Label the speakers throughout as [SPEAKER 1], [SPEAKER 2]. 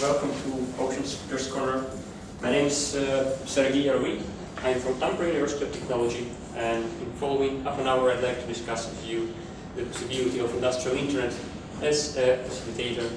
[SPEAKER 1] Welcome to Ocean's First Corner. My name is Sergii Iarovyi. I'm from Tampere University of Technology, and in the following half an hour I'd like to discuss with you the possibility of industrial internet as a facilitator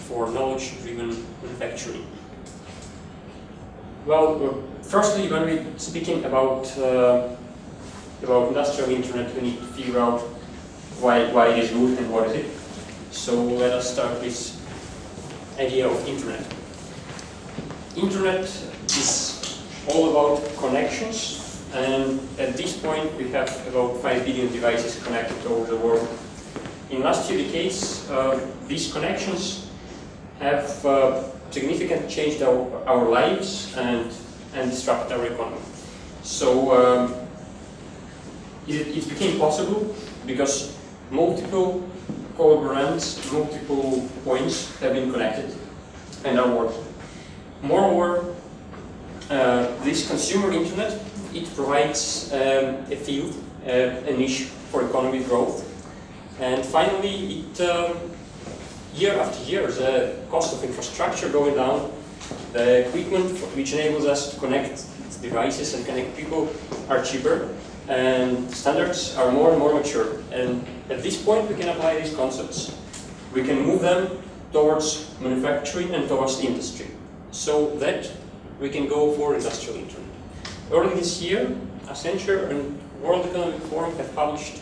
[SPEAKER 1] for knowledge-driven manufacturing. Well, firstly, when we're speaking about industrial internet, we need to figure out why it is good and what is it. So let us start with idea of internet. Internet is all about connections, and at this point we have about 5 billion devices connected over the world. In last few decades, these connections have significantly changed our lives and disrupted our economy. So it became possible because multiple collaborators, multiple points have been connected and are working. Moreover, this consumer internet, it provides a field, a niche for economic growth. And finally, year after year, the cost of infrastructure going down, the equipment which enables us to connect devices and connect people are cheaper, and standards are more and more mature. And at this point, we can apply these concepts. We can move them towards manufacturing and towards the industry, so that we can go for industrial internet. Early this year, Accenture and World Economic Forum have published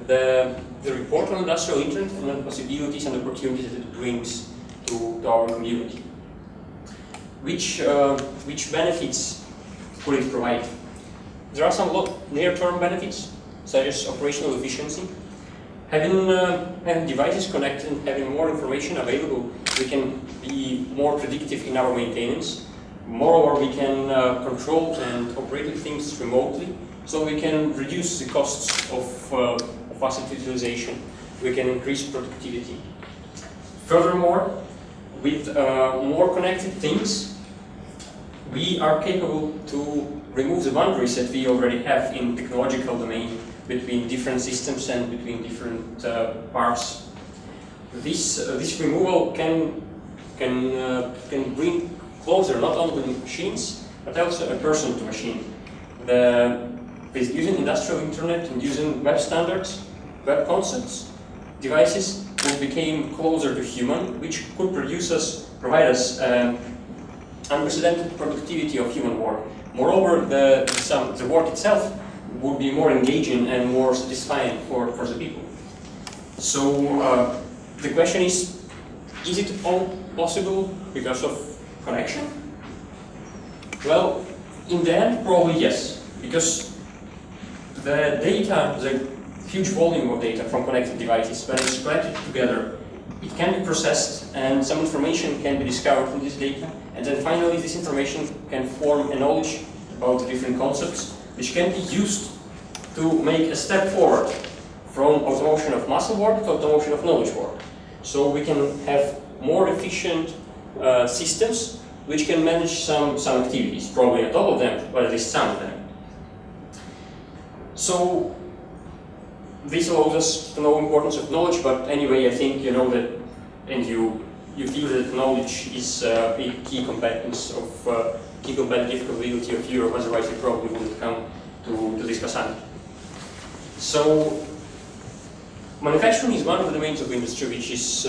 [SPEAKER 1] the report on industrial internet and the possibilities and opportunities that it brings to our community. Which benefits could it provide? There are some near-term benefits, such as operational efficiency. Having devices connected and having more information available, we can be more predictive in our maintenance. Moreover, we can control and operate things remotely, so we can reduce the costs of asset utilization. We can increase productivity. Furthermore, with more connected things, we are capable to remove the boundaries that we already have in technological domain between different systems and between different parts. This removal can bring closer not only machines but also a person to machine. With using industrial internet and using web standards, web concepts, devices will become closer to human, which could provide us unprecedented productivity of human work. Moreover, the work itself would be more engaging and more satisfying for the people. So the question is it all possible because of connection? Well, in the end, probably yes, because the data, the huge volume of data from connected devices, when it's collected together, it can be processed and some information can be discovered from this data, and then finally this information can form a knowledge about the different concepts which can be used to make a step forward from automation of muscle work to automation of knowledge work. So we can have more efficient systems which can manage some activities, probably not all of them, but at least some of them. So this allows us to know the importance of knowledge, but anyway, I think you know that, and you feel that knowledge is a key competence of key competitive capability of Europe, otherwise you probably wouldn't come to this Kazan. So manufacturing is one of the domains of industry which is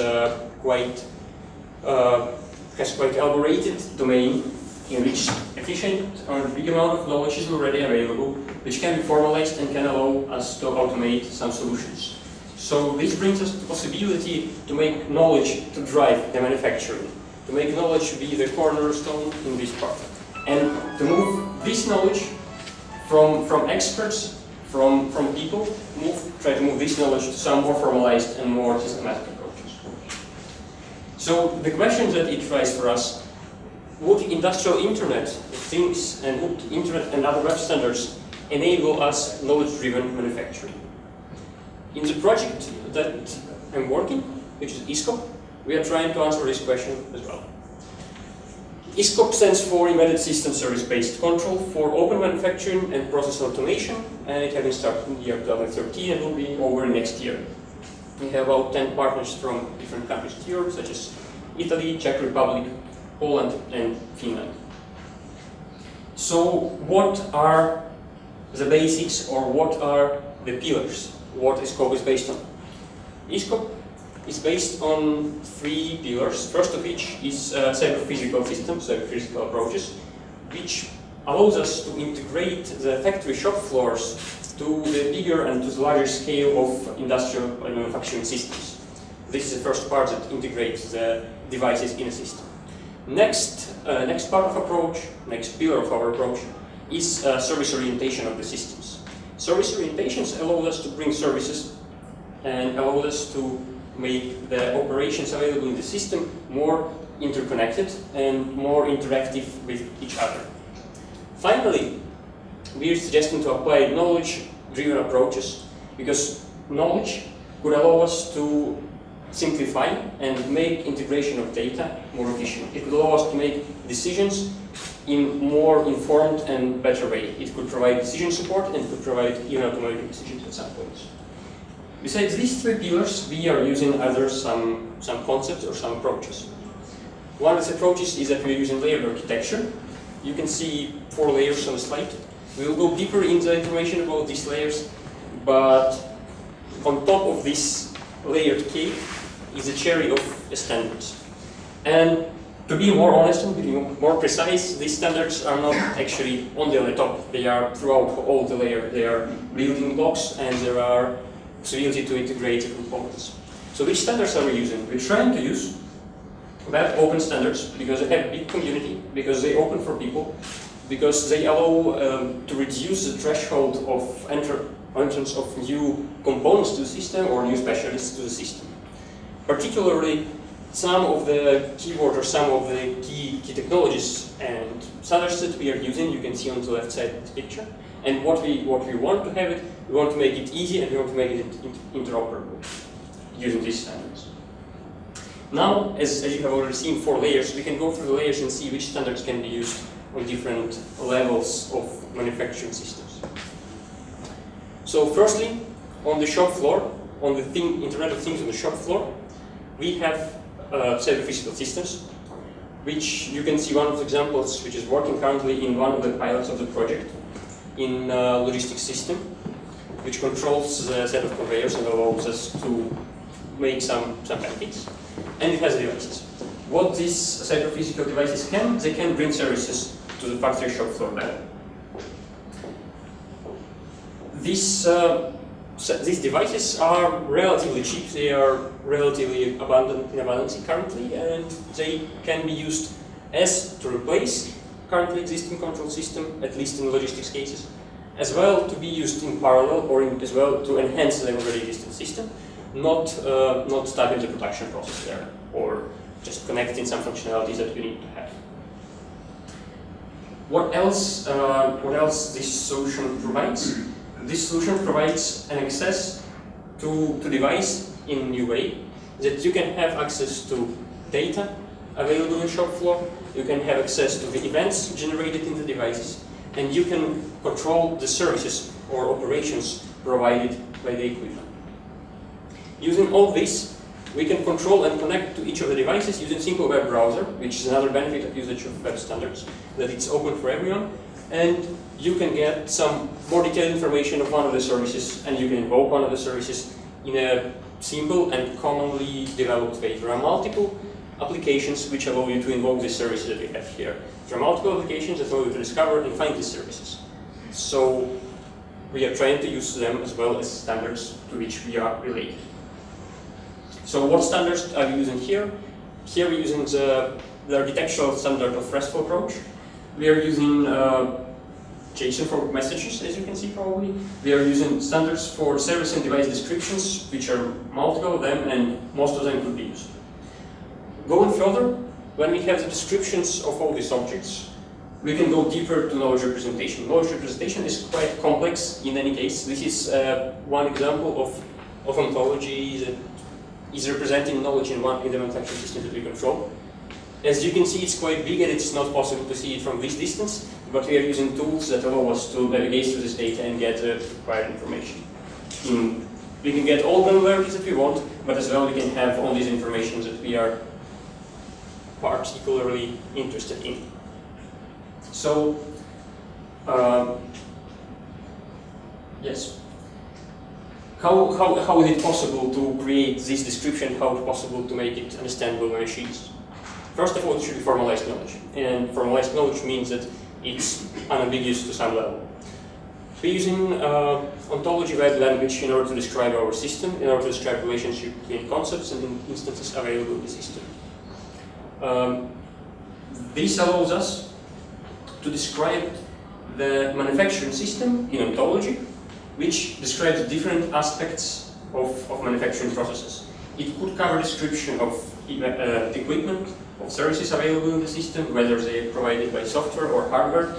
[SPEAKER 1] has quite elaborated domain in which efficient or big amount of knowledge is already available, which can be formalized and can allow us to automate some solutions. So this brings us to the possibility to make knowledge to drive the manufacturing, to make knowledge be the cornerstone in this part, and to move this knowledge from experts, from people, try to move this knowledge to some more formalized and more systematic approaches. So the question that it raises for us: would industrial internet of things and would internet and other web standards enable us knowledge-driven manufacturing? In the project that I'm working, which is eScop, we are trying to answer this question as well. eScop stands for Embedded System Service-Based Control for Open Manufacturing and Process Automation, and it has been started in the year 2013 and will be over next year. We have about 10 partners from different countries in Europe, such as Italy, Czech Republic, Poland and Finland. So what are the basics, or what are the pillars? What eScop is based on? eScop is based on 3 pillars. First of which is cyber-physical systems, cyber-physical approaches, which allows us to integrate the factory shop floors to the bigger and to the larger scale of industrial manufacturing systems. This is the first part that integrates the devices in a system. Next part of approach, next pillar of our approach, is service orientation of the systems. Service orientations allow us to bring services and allow us to make the operations available in the system more interconnected and more interactive with each other. Finally, we are suggesting to apply knowledge-driven approaches, because knowledge could allow us to simplify and make integration of data more efficient. It could allow us to make decisions in more informed and better way. It could provide decision support and could provide even automated decisions at some points. Besides these 3 pillars, we are using some concepts or some approaches. One of the approaches is that we are using layered architecture. You can see 4 layers on the slide. We will go deeper into the information about these layers, but on top of this layered cake is a cherry of standards. And to be more honest and to be more precise, these standards are not actually only on the top. They are throughout all the layer. They are building blocks, and there are possibility to integrate the components. So which standards are we using? We're trying to use web open standards because they have a big community, because they open for people, because they allow to reduce the threshold of entrance of new components to the system or new specialists to the system. Particularly, some of the keyword or some of the key technologies and standards that we are using, you can see on the left side of this picture. And what we want to have it, we want to make it easy and we want to make it interoperable using these standards. Now, as you have already seen 4 layers, we can go through the layers and see which standards can be used on different levels of manufacturing systems. So firstly, on the shop floor, on the Internet of Things on the shop floor, we have cyber-physical systems, which you can see one of the examples which is working currently in one of the pilots of the project in a logistics system, which controls the set of conveyors and allows us to make some benefits. And it has devices. What these cyber-physical devices can, they can bring services to the factory shop floor level. These devices are relatively cheap. They are relatively abundant in abundance currently, and they can be used as to replace currently existing control system, at least in logistics cases, as well to be used in parallel or as well to enhance the already existing system, not stopping the production process there or just connecting some functionalities that you need to have. What else this solution provides? This solution provides an access to device in a new way, that you can have access to data available in shop floor, you can have access to the events generated in the devices, and you can control the services or operations provided by the equipment. Using all this, we can control and connect to each of the devices using simple web browser, which is another benefit of usage of web standards, that it's open for everyone, and you can get some more detailed information of one of the services, and you can invoke one of the services in a simple and commonly developed way. There are multiple applications which allow you to invoke the services that we have here. There are multiple applications that allow you to discover and find these services. So we are trying to use them as well as standards to which we are related. So what standards are we using here? Here we're using the architectural standard of RESTful approach. We are using JSON for messages, as you can see probably. We are using standards for service and device descriptions, which are multiple of them, and most of them could be used. Going further, when we have the descriptions of all these objects, we can go deeper to knowledge representation. Knowledge representation is quite complex in any case. This is one example of ontology that is representing knowledge in the manufacturing system that we control. As you can see, it's quite big and it's not possible to see it from this distance, but we are using tools that allow us to navigate through this data and get the required information. We can get all the varieties that we want, but as well we can have all these information that we are particularly interested in. So, yes. How is it possible to create this description? How is it possible to make it understandable by machines? First of all, it should be formalized knowledge. And formalized knowledge means that it's unambiguous to some level. We're using ontology web language in order to describe our system, in order to describe relationship between concepts and instances available in the system. This allows us to describe the manufacturing system in ontology, which describes different aspects of manufacturing processes. It could cover description of equipment, of services available in the system, whether they are provided by software or hardware.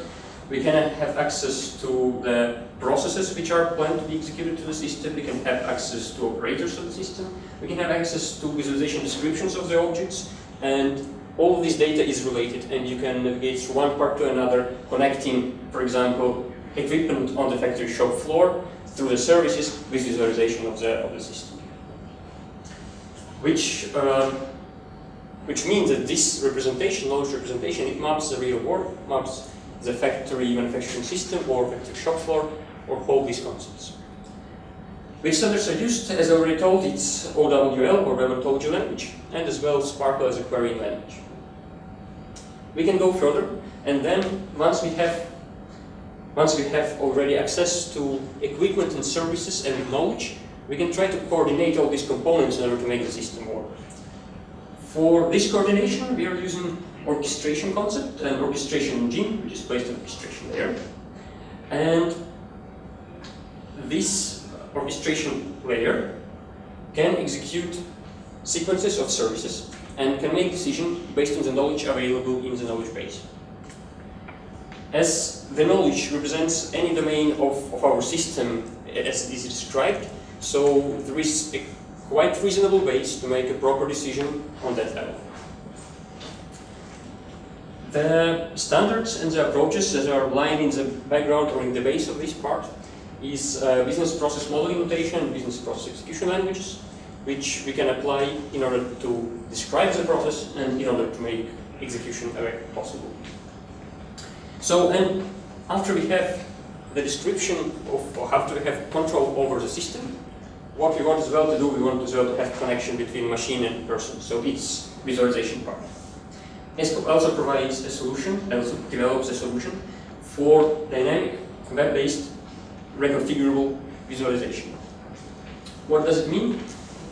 [SPEAKER 1] We can have access to the processes which are planned to be executed to the system. We can have access to operators of the system. We can have access to visualization descriptions of the objects, and all of this data is related, and you can navigate from one part to another, connecting, for example, equipment on the factory shop floor through the services with visualization of the system. Which means that this representation, knowledge representation, it maps the real world, maps the factory manufacturing system or factory shop floor, or all these concepts. Which standards are used? As I already told, it's OWL or Web Ontology Language, and as well Sparkle as a querying language. We can go further, and then once we have already access to equipment and services and knowledge, we can try to coordinate all these components in order to make the system work. For this coordination, we are using orchestration concept and orchestration engine, which is placed on orchestration layer. And this orchestration layer can execute sequences of services and can make decisions based on the knowledge available in the knowledge base. As the knowledge represents any domain of our system as it is described, so there is a quite reasonable base to make a proper decision on that level. The standards and the approaches that are lying in the background or in the base of this part is business process modeling notation and business process execution languages, which we can apply in order to describe the process and in order to make execution possible. So, and after we have the description of, or after we have control over the system, what we want as well to do, we want as well to have connection between machine and person, so it's visualization part. eScop also provides a solution, also develops a solution for dynamic, web-based, reconfigurable visualization. What does it mean?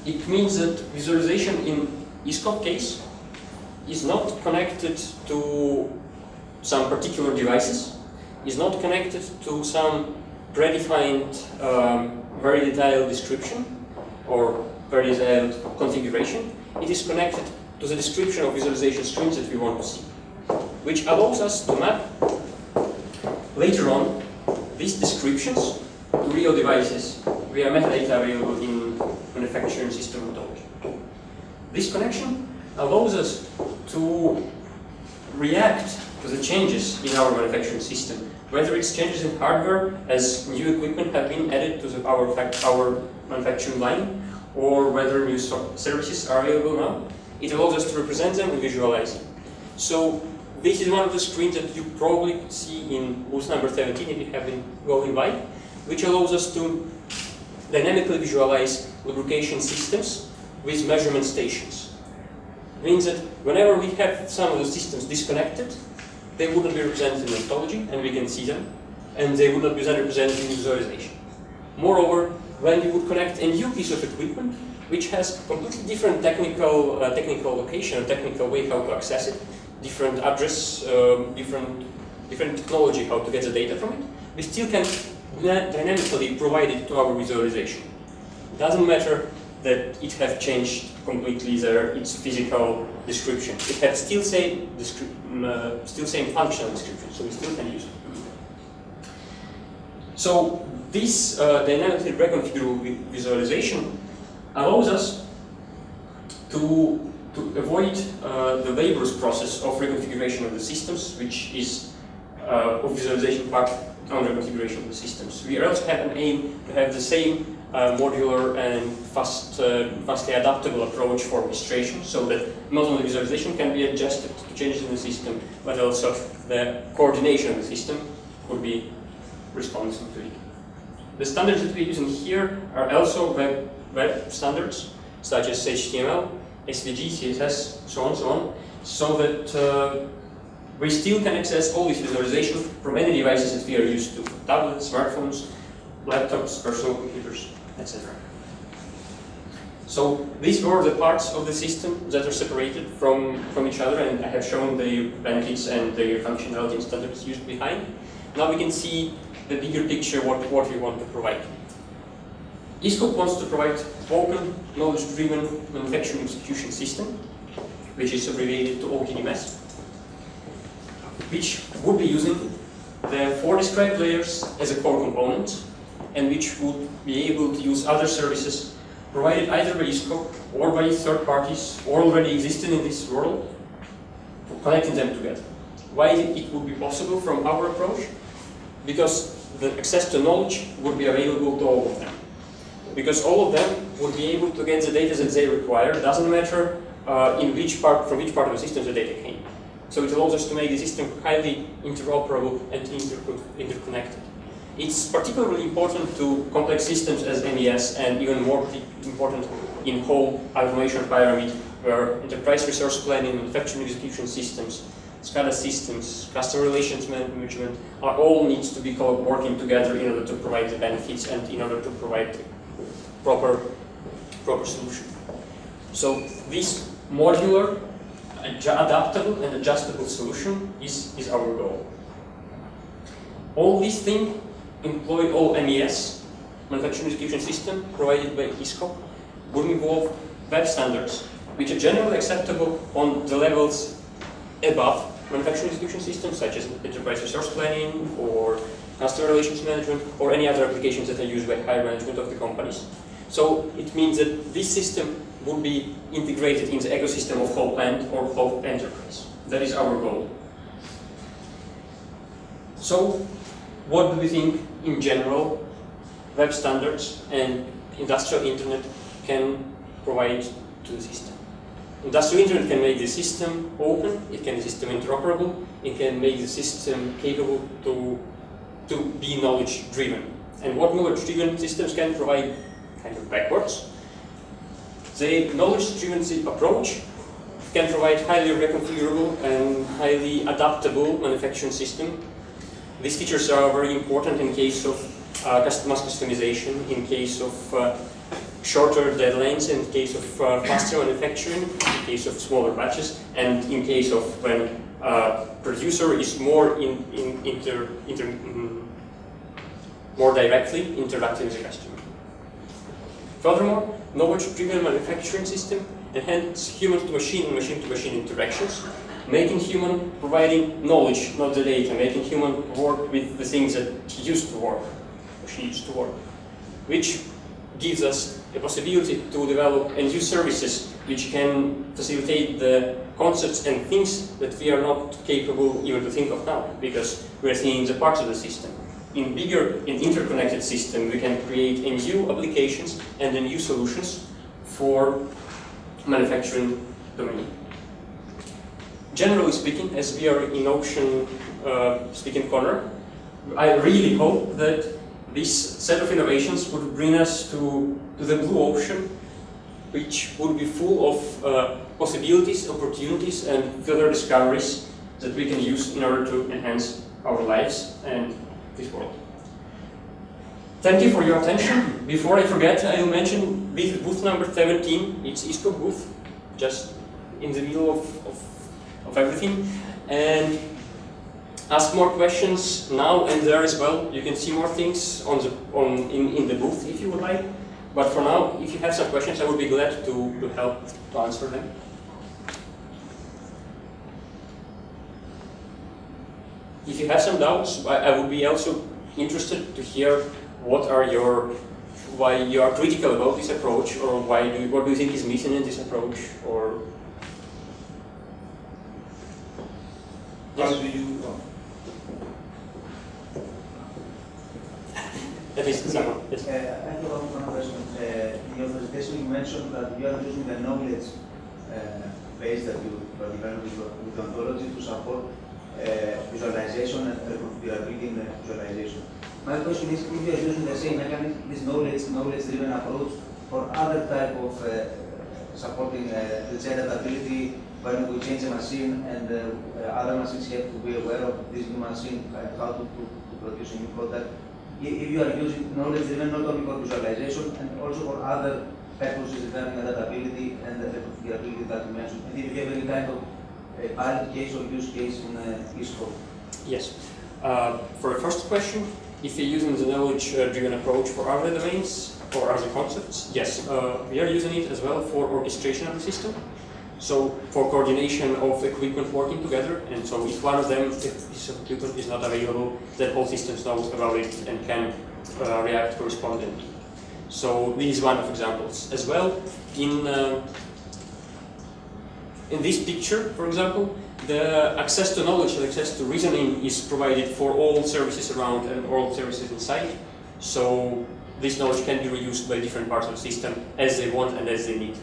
[SPEAKER 1] It means that visualization in eScop case is not connected to some particular devices, is not connected to some predefined, very detailed description or very detailed configuration. It is connected to the description of visualization streams that we want to see, which allows us to map later on these descriptions to real devices via metadata available in manufacturing system ontology. This connection allows us to react to the changes in our manufacturing system, whether it's changes in hardware as new equipment have been added to our manufacturing line, or whether new services are available now. It allows us to represent them and visualize them. So this is one of the screens that you probably see in booth number 17 if you have been going by, which allows us to dynamically visualize lubrication systems with measurement stations. It means that whenever we have some of the systems disconnected, they wouldn't be represented in ontology, and we can see them, and they would not be then represented in visualization. Moreover, when we would connect a new piece of equipment, which has completely different technical location, a technical way how to access it, different address, different technology how to get the data from it, we still can dynamically provide it to our visualization. It doesn't matter that it has changed completely its physical description. It has still same functional description, so we still can use it. So this dynamically reconfigurable visualization allows us to avoid the laborious process of reconfiguration of the systems, which is of visualization part on the configuration of the systems. We also have an aim to have the same modular and fastly adaptable approach for orchestration, so that not only visualization can be adjusted to changes in the system, but also the coordination of the system could be responsive to it. The standards that we're using here are also web standards, such as HTML, SVG, CSS, so on, so that we still can access all this visualization from any devices that we are used to: tablets, smartphones, laptops, personal computers, etc. So these were the parts of the system that are separated from each other, and I have shown the benefits and the functionality and standards used behind. Now we can see the bigger picture, what we want to provide. eScop wants to provide open, knowledge-driven manufacturing execution system, which is abbreviated to OTDMS, which would be using the 4 described layers as a core component, and which would be able to use other services provided either by eScop or by third parties or already existing in this world, connecting them together. Why it would be possible from our approach? Because the access to knowledge would be available to all of them. Because all of them would be able to get the data that they require. It doesn't matter from which part of the system the data came. So it allows us to make the system highly interoperable and interconnected. It's particularly important to complex systems as MES, and even more important in whole automation pyramid, where enterprise resource planning, manufacturing execution systems, SCADA systems, customer relations management all needs to be working together in order to provide the benefits and in order to provide proper solution. So this modular, adaptable and adjustable solution is our goal. All these things employ all MES, manufacturing execution system, provided by eScop, would involve web standards, which are generally acceptable on the levels above manufacturing execution systems, such as enterprise resource planning or customer relations management, or any other applications that are used by higher management of the companies. So it means that this system would be integrated in the ecosystem of whole plant or whole enterprise. That is our goal. So what do we think in general web standards and industrial internet can provide to the system? Industrial internet can make the system open, it can make the system interoperable, it can make the system capable to be knowledge-driven. And what knowledge-driven systems can provide kind of backwards. The knowledge-driven approach can provide highly reconfigurable and highly adaptable manufacturing system. These features are very important in case of mass customization, in case of shorter deadlines, in case of faster manufacturing, in case of smaller batches, and in case of when producer is more more directly interacting with the customer. Furthermore, knowledge-driven manufacturing system enhances human-to-machine and machine-to-machine interactions, making human providing knowledge, not the data, making human work with the things that he used to work, or she used to work, which gives us the possibility to develop and use services which can facilitate the concepts and things that we are not capable even to think of now, because we are seeing the parts of the system. In bigger and interconnected system, we can create new applications and new solutions for manufacturing domain. Generally speaking, as we are in ocean speaking corner, I really hope that this set of innovations would bring us to the blue ocean, which would be full of possibilities, opportunities, and further discoveries that we can use in order to enhance our lives and this world. Thank you for your attention. Before I forget, I will mention booth number 17. It's eScop booth, just in the middle of everything. And ask more questions now and there as well. You can see more things in the booth if you would like. But for now, if you have some questions, I would be glad to help to answer them. If you have some doubts, I would be also interested to hear why you are critical about this approach, or what do you think is missing in this approach, or
[SPEAKER 2] how do you
[SPEAKER 1] that least someone. Yes.
[SPEAKER 2] I have one question. In your presentation, you mentioned that you are using the knowledge base that you are developing with ontology to support visualization and reconfigurability in visualization. My question is, if you are using the same mechanism, this knowledge-driven approach, for other type of supporting, let's say, adaptability, when we change a machine and other machines have to be aware of this new machine and how to produce a new product. If you are using knowledge-driven not only for visualization and also for other purposes regarding adaptability and the configurability that you mentioned, and if you have any kind of a pilot case or use case in eScop.
[SPEAKER 1] Yes. For the first question, if you're using the knowledge-driven approach for other domains or other concepts, yes, we are using it as well for orchestration of the system. So for coordination of equipment working together, and so if one of them, if this equipment is not available, then all systems know about it and can react correspondingly. So this is one of examples. As well, in this picture, for example, the access to knowledge and access to reasoning is provided for all services around and all services inside. So this knowledge can be reused by different parts of the system as they want and as they need.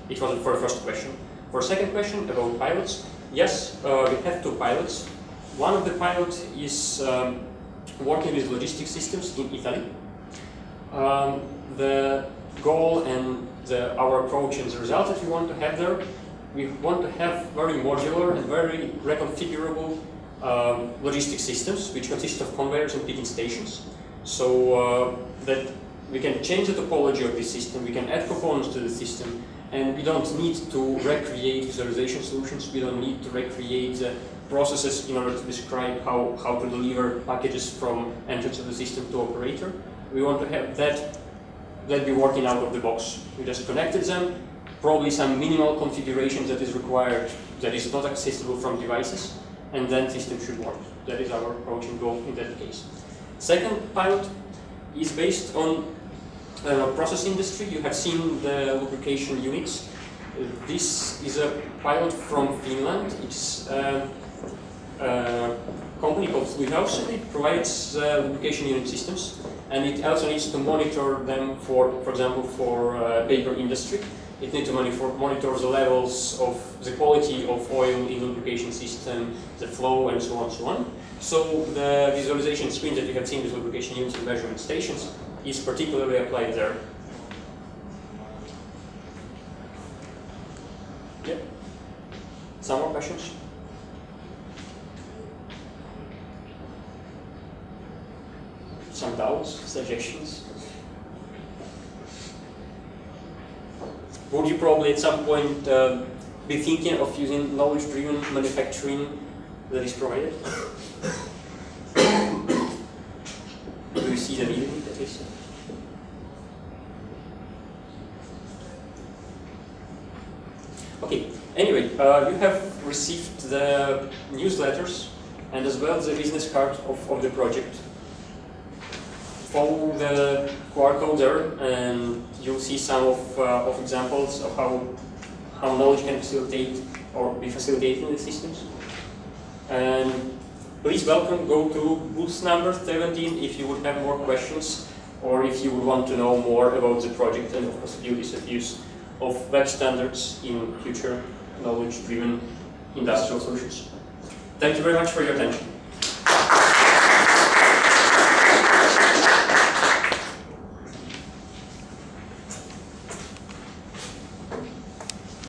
[SPEAKER 1] It was for the first question. For the second question about pilots, yes, we have 2 pilots. One of the pilots is working with logistics systems in Italy. The goal and our approach and the result that we want to have there, we want to have very modular and very reconfigurable logistics systems, which consist of conveyors and picking stations. So that we can change the topology of this system, we can add components to the system, and we don't need to recreate visualization solutions, we don't need to recreate processes in order to describe how to deliver packages from entrance of the system to operator. We want to have that be working out of the box. We just connected them, probably some minimal configuration that is required that is not accessible from devices, and then system should work. That is our approach and goal in that case. Second pilot is based on process industry. You have seen the lubrication units. This is a pilot from Finland. It's a company called Shopfloor. It provides lubrication unit systems, and it also needs to monitor them for example, for paper industry. It needs to monitor the levels of the quality of oil in the lubrication system, the flow, and so on and so on. So the visualization screen that you have seen with lubrication units and measurement stations is particularly applied there. Yeah. Some more questions? Some doubts, suggestions? Would you probably at some point be thinking of using knowledge-driven manufacturing that is provided? Do you see the need in it at least? Okay, anyway, you have received the newsletters and as well the business card of the project. Follow the QR code there and you'll see some of examples of how knowledge can facilitate or be facilitated in the systems. And please go to booth number 17 if you would have more questions or if you would want to know more about the project and the possibilities of use of web standards in future knowledge-driven industrial solutions. Thank you very much for your attention.